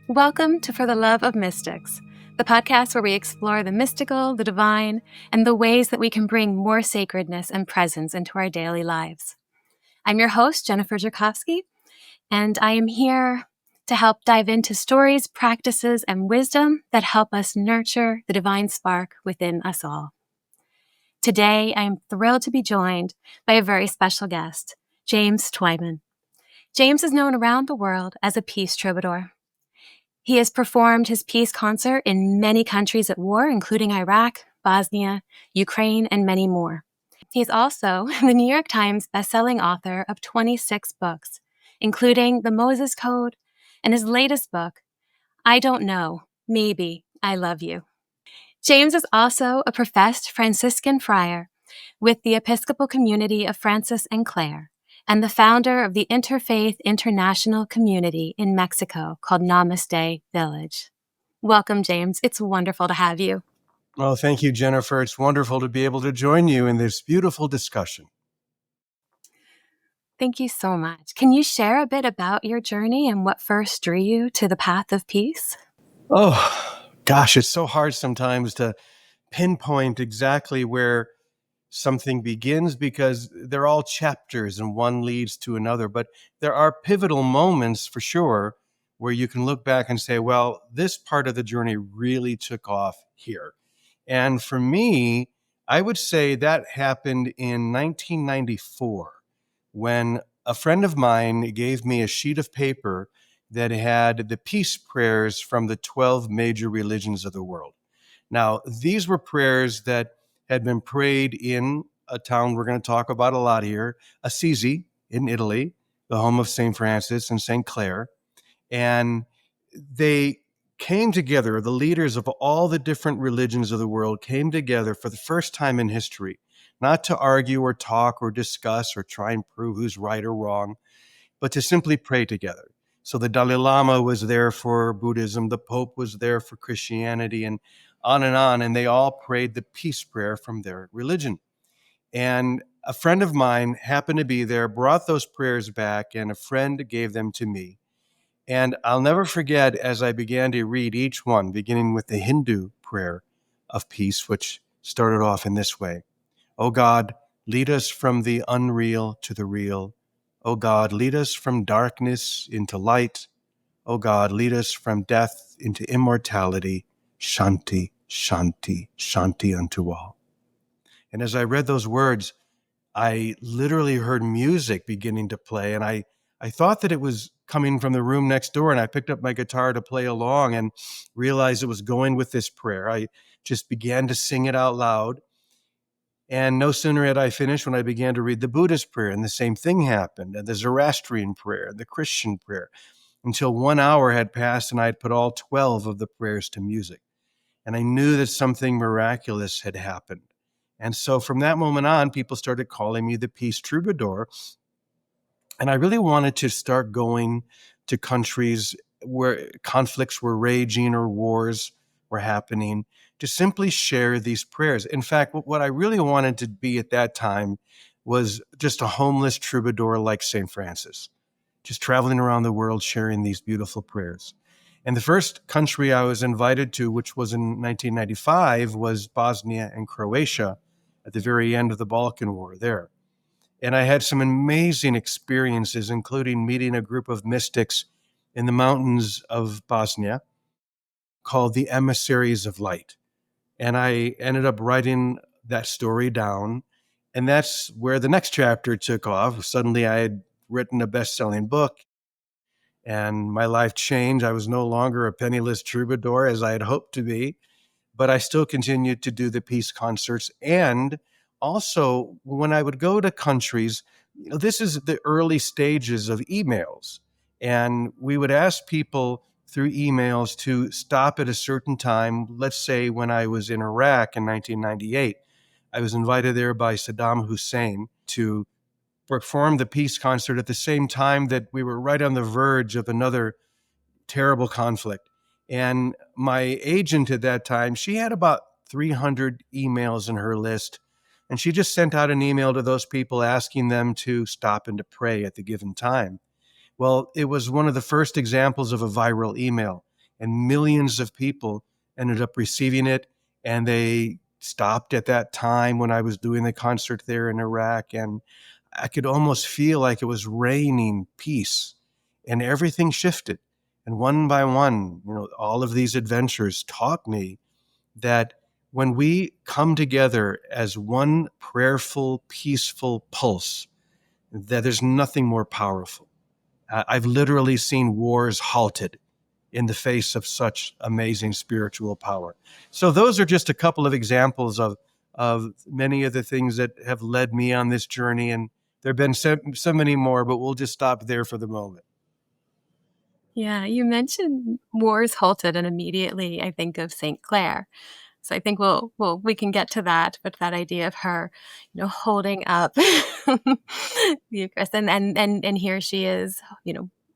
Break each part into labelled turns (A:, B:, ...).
A: Welcome to For the Love of Mystics, the podcast where we explore the mystical, the divine, and the ways that we can bring more sacredness and presence into our daily lives. I'm your host, Jennifer Jerkowski, and I am here to help dive into stories, practices, and wisdom that help us nurture the divine spark within us all. Today, I am thrilled to be joined by a very special guest, James Twyman. James is known around the world as a Peace Troubadour. He has performed his peace concert in many countries at war, including Iraq, Bosnia, Ukraine, and many more. He is also the New York Times bestselling author of 26 books, including The Moses Code and his latest book, I Don't Know, Maybe I Love You. James is also a professed Franciscan friar with the Episcopal Community of Francis and Clare, and the founder of the interfaith international community in Mexico called Namaste Village. Welcome, James. It's wonderful to have you.
B: Well, thank you, Jennifer. It's wonderful to be able to join you in this beautiful discussion.
A: Thank you so much. Can you share a bit about your journey and what first drew you to the path of peace?
B: Oh, gosh, it's so hard sometimes to pinpoint exactly where something begins because they're all chapters and one leads to another. But there are pivotal moments for sure where you can look back and say, well, this part of the journey really took off here. And for me, I would say that happened in 1994 when a friend of mine gave me a sheet of paper that had the peace prayers from the 12 major religions of the world. Now, these were prayers that had been prayed in a town we're going to talk about a lot here, Assisi in Italy, the home of St. Francis and St. Clare. And they came together, the leaders of all the different religions of the world came together for the first time in history, not to argue or talk or discuss or try and prove who's right or wrong, but to simply pray together. So the Dalai Lama was there for Buddhism, the Pope was there for Christianity, and on, and they all prayed the peace prayer from their religion. And a friend of mine happened to be there, brought those prayers back, and a friend gave them to me. And I'll never forget as I began to read each one, beginning with the Hindu prayer of peace, which started off in this way. O God, lead us from the unreal to the real. O God, lead us from darkness into light. O God, lead us from death into immortality. Shanti, Shanti, Shanti unto all. And as I read those words, I literally heard music beginning to play, and I thought that it was coming from the room next door, and I picked up my guitar to play along and realized it was going with this prayer. I just began to sing it out loud, and no sooner had I finished when I began to read the Buddhist prayer, and the same thing happened, and the Zoroastrian prayer, and the Christian prayer, until 1 hour had passed, and I had put all 12 of the prayers to music. And I knew that something miraculous had happened. And so from that moment on, people started calling me the Peace Troubadour. And I really wanted to start going to countries where conflicts were raging or wars were happening to simply share these prayers. In fact, what I really wanted to be at that time was just a homeless troubadour like St. Francis, just traveling around the world sharing these beautiful prayers. And the first country I was invited to, which was in 1995, was Bosnia and Croatia at the very end of the Balkan War there. And I had some amazing experiences, including meeting a group of mystics in the mountains of Bosnia called the Emissaries of Light. And I ended up writing that story down. And that's where the next chapter took off. Suddenly I had written a best-selling book and my life changed. I was no longer a penniless troubadour as I had hoped to be, but I still continued to do the peace concerts. And also, when I would go to countries, this is the early stages of emails. And we would ask people through emails to stop at a certain time. Let's say when I was in Iraq in 1998, I was invited there by Saddam Hussein to perform the peace concert at the same time that we were right on the verge of another terrible conflict. And my agent at that time, she had about 300 emails in her list. And she just sent out an email to those people asking them to stop and to pray at the given time. Well, it was one of the first examples of a viral email. and millions of people ended up receiving it. And they stopped at that time when I was doing the concert there in Iraq, and I could almost feel like it was raining peace, and everything shifted. And one by one, all of these adventures taught me that when we come together as one prayerful, peaceful pulse, that there's nothing more powerful. I've literally seen wars halted in the face of such amazing spiritual power. So those are just a couple of examples of many of the things that have led me on this journey. And there have been so many more, but we'll just stop there for the moment.
A: Yeah, you mentioned wars halted, and immediately I think of St. Clare. So I think we can get to that, but that idea of her, holding up the Eucharist, and here she is,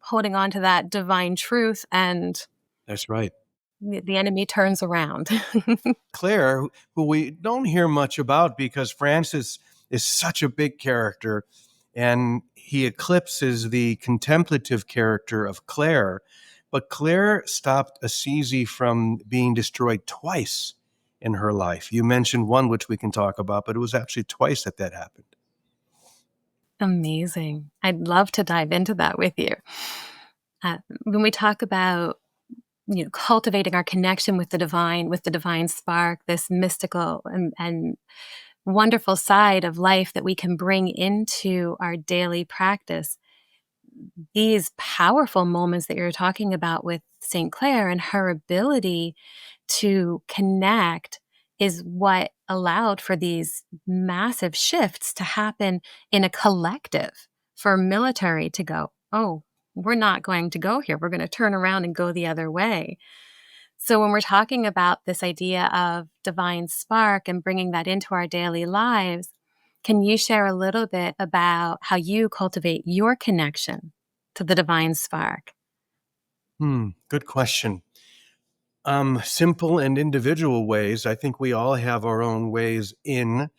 A: holding on to that divine truth, and
B: That's right.
A: the enemy turns around.
B: Clare, who we don't hear much about because Francis is such a big character and he eclipses the contemplative character of Clare. But Clare stopped Assisi from being destroyed twice in her life. You mentioned one, which we can talk about, but it was actually twice that happened.
A: Amazing. I'd love to dive into that with you. When we talk about cultivating our connection with the divine spark, this mystical and wonderful side of life that we can bring into our daily practice, these powerful moments that you're talking about with St. Clare and her ability to connect is what allowed for these massive shifts to happen in a collective, for military to go, oh, we're not going to go here. We're going to turn around and go the other way. So when we're talking about this idea of divine spark and bringing that into our daily lives, can you share a little bit about how you cultivate your connection to the divine spark?
B: Good question. Simple and individual ways. I think we all have our own ways in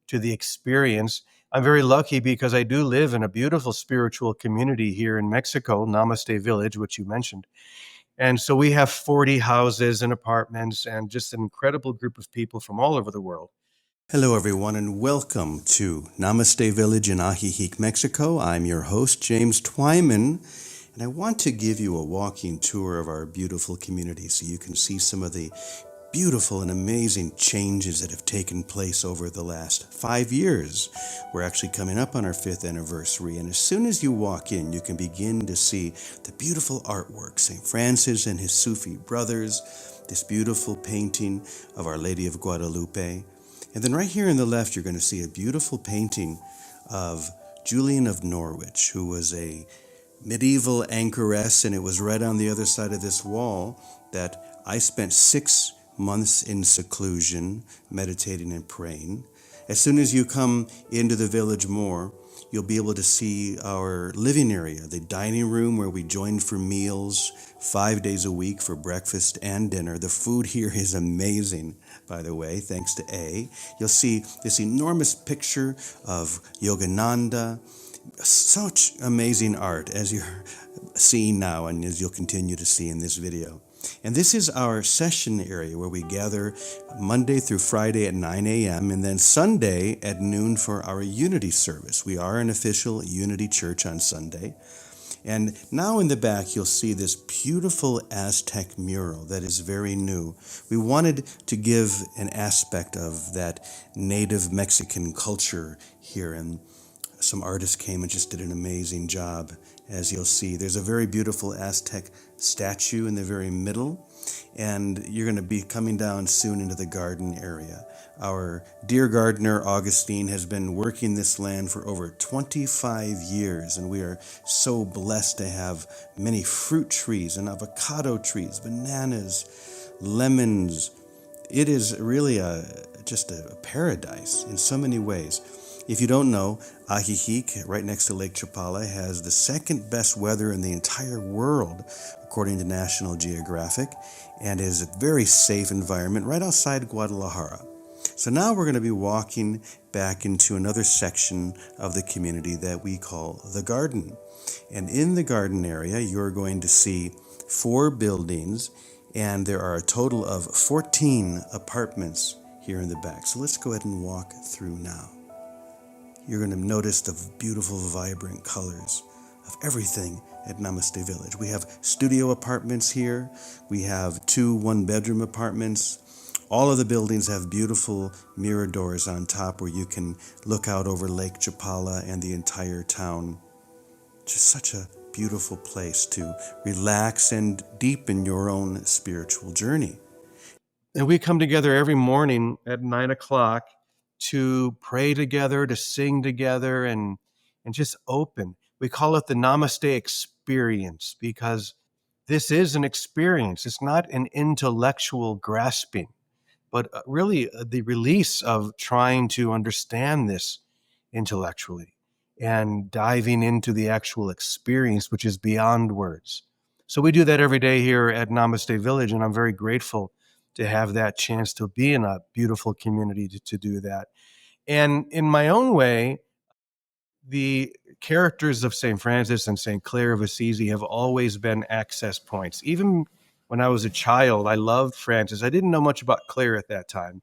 B: to the experience. I'm very lucky because I do live in a beautiful spiritual community here in Mexico, Namaste Village, which you mentioned. And so we have 40 houses and apartments and just an incredible group of people from all over the world. Hello, everyone, and welcome to Namaste Village in Ajijic, Mexico. I'm your host, James Twyman, and I want to give you a walking tour of our beautiful community so you can see some of the beautiful and amazing changes that have taken place over the last 5 years. We're actually coming up on our 5th anniversary, and as soon as you walk in, you can begin to see the beautiful artwork, St. Francis and his Sufi brothers, this beautiful painting of Our Lady of Guadalupe. And then right here on the left, you're going to see a beautiful painting of Julian of Norwich, who was a medieval anchoress, and it was right on the other side of this wall that I spent 6 months in seclusion, meditating and praying. As soon as you come into the village more, you'll be able to see our living area, the dining room where we join for meals 5 days a week for breakfast and dinner. The food here is amazing, by the way, thanks to A. You'll see this enormous picture of Yogananda, such amazing art as you're seeing now and as you'll continue to see in this video. And this is our session area where we gather Monday through Friday at 9 a.m. and then Sunday at noon for our Unity service. We are an official Unity church on Sunday. And now in the back, you'll see this beautiful Aztec mural that is very new. We wanted to give an aspect of that native Mexican culture here, and some artists came and just did an amazing job. As you'll see, there's a very beautiful Aztec statue in the very middle, and you're going to be coming down soon into the garden area. Our dear gardener, Augustine, has been working this land for over 25 years, and we are so blessed to have many fruit trees and avocado trees, bananas, lemons. It is really just a paradise in so many ways. If you don't know, Ajijic, right next to Lake Chapala, has the second best weather in the entire world, according to National Geographic, and is a very safe environment right outside Guadalajara. So now we're going to be walking back into another section of the community that we call the garden. And in the garden area, you're going to see
C: 4 buildings, and there are a total of 14 apartments here in the back. So let's go ahead and walk through now. You're going to notice the beautiful, vibrant colors of everything at Namaste Village. We have studio apartments here. We have 2 one-bedroom apartments. All of the buildings have beautiful mirror doors on top where you can look out over Lake Chapala and the entire town. Just such a beautiful place to relax and deepen your own spiritual journey.
B: And we come together every morning at 9 o'clock to pray together, to sing together, and just open. We call it the Namaste experience because this is an experience. It's not an intellectual grasping, but really the release of trying to understand this intellectually and diving into the actual experience, which is beyond words. So we do that every day here at Namaste Village, and I'm very grateful to have that chance to be in a beautiful community to do that. And in my own way, the characters of St. Francis and St. Clare of Assisi have always been access points. Even when I was a child, I loved Francis. I didn't know much about Clare at that time,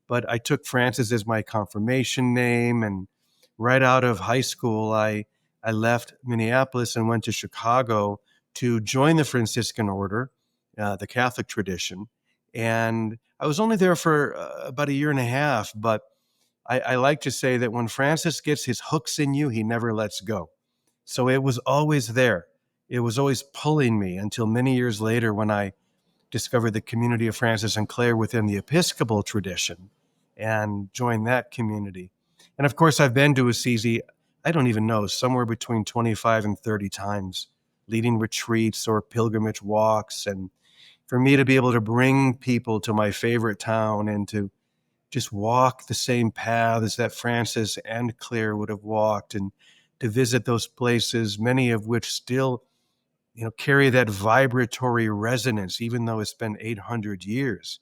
B: but I took Francis as my confirmation name. And right out of high school, I left Minneapolis and went to Chicago to join the Franciscan order, the Catholic tradition. And I was only there for about a year and a half, but I like to say that when Francis gets his hooks in you, he never lets go. So it was always there. It was always pulling me until many years later when I discovered the community of Francis and Clare within the Episcopal tradition and joined that community. And of course, I've been to Assisi, I don't even know, somewhere between 25 and 30 times, leading retreats or pilgrimage walks. And for me to be able to bring people to my favorite town and to just walk the same paths that Francis and Clare would have walked, and to visit those places, many of which still, carry that vibratory resonance, even though it's been 800 years.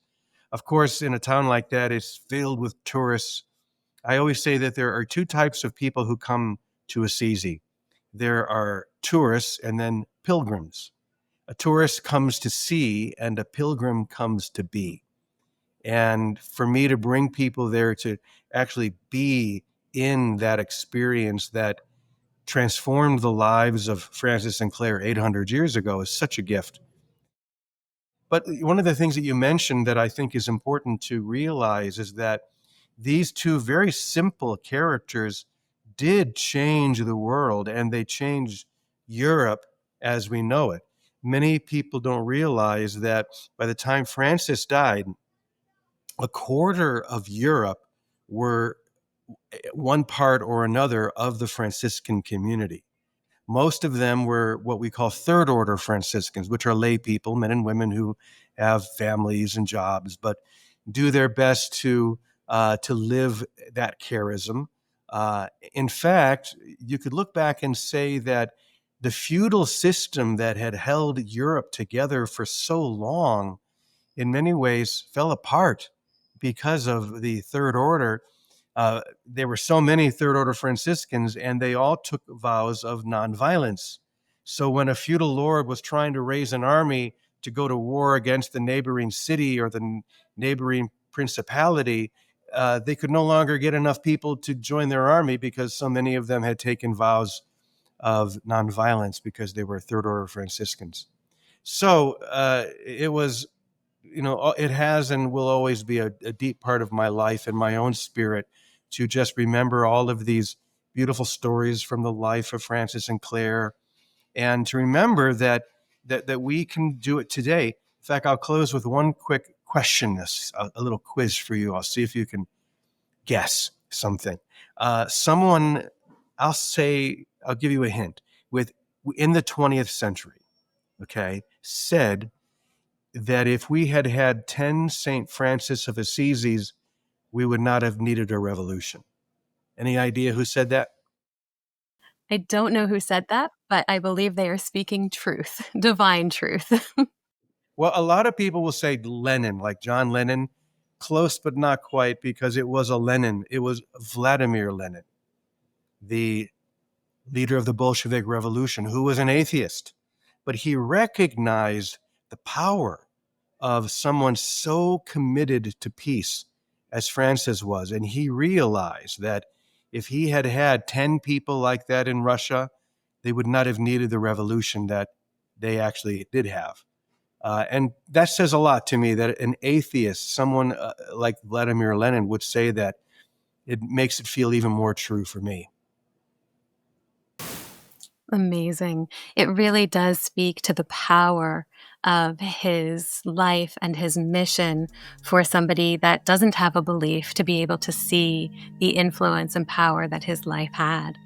B: Of course, in a town like that, it's filled with tourists. I always say that there are 2 types of people who come to Assisi. There are tourists and then pilgrims. A tourist comes to see, and a pilgrim comes to be. And for me to bring people there to actually be in that experience that transformed the lives of Francis and Clare 800 years ago is such a gift. But one of the things that you mentioned that I think is important to realize is that these 2 very simple characters did change the world, and they changed Europe as we know it. Many people don't realize that by the time Francis died, a quarter of Europe were one part or another of the Franciscan community. Most of them were what we call third order Franciscans, which are lay people, men and women who have families and jobs, but do their best to live that charism. In fact, you could look back and say that the feudal system that had held Europe together for so long, in many ways, fell apart because of the third order. There were so many third order Franciscans, and they all took vows of nonviolence. So when a feudal lord was trying to raise an army to go to war against the neighboring city or the neighboring principality, they could no longer get enough people to join their army because so many of them had taken vows of nonviolence because they were third order Franciscans. So it was, it has and will always be a deep part of my life and my own spirit to just remember all of these beautiful stories from the life of Francis and Clare, and to remember that we can do it today. In fact, I'll close with one quick question, a little quiz for you. I'll see if you can guess something. Someone, I'll give you a hint, in the 20th century, okay, said that if we had had 10 St. Francis of Assisi's, we would not have needed a revolution. Any idea who said that?
A: I don't know who said that, but I believe they are speaking truth, divine truth.
B: Well, a lot of people will say Lenin, like John Lennon. Close, but not quite, because it was a Lenin. It was Vladimir Lenin, the leader of the Bolshevik Revolution, who was an atheist. but he recognized the power of someone so committed to peace as Francis was. And he realized that if he had had 10 people like that in Russia, they would not have needed the revolution that they actually did have. And that says a lot to me, that an atheist, someone like Vladimir Lenin, would say that. It makes it feel even more true for me.
A: Amazing. It really does speak to the power of his life and his mission for somebody that doesn't have a belief to be able to see the influence and power that his life had.